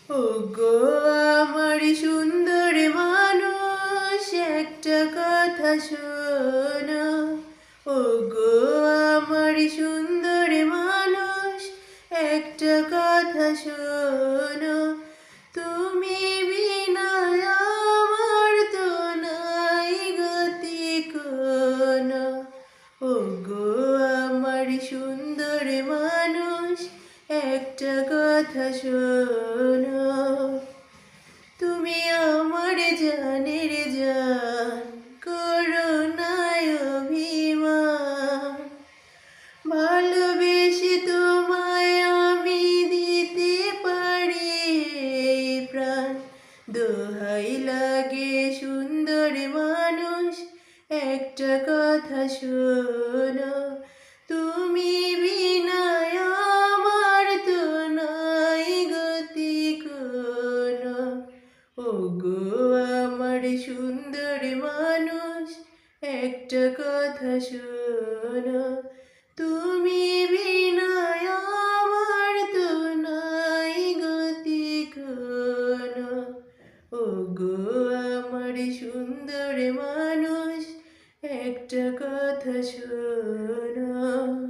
ওগো আমার সুন্দর মানুষ, একটা কথা শোনো। ওগো আমার সুন্দর মানুষ, একটা কথা শোনো। তুমি বিনা আমার তো নাই গতি কোনো। ওগো আমার সুন্দর মানুষ, একটা কথা শোনো। তুমি আমার জানের জান, করো না অভিমান। ভালোবেসে তোমায় আমি দিতে পারি এই প্রাণ। দোহাই লাগে সুন্দর মানুষ, একটা কথা শোনো। তুমি বিনা আমার তো নাই গতি কোনো। ওগো আমার সুন্দর মানুষ, একটা কথা শোনো। তুমি বিনা আমার তো নাই গতি কোনো। ওগো আমার সুন্দর মানুষ, একটা কথা শোনো।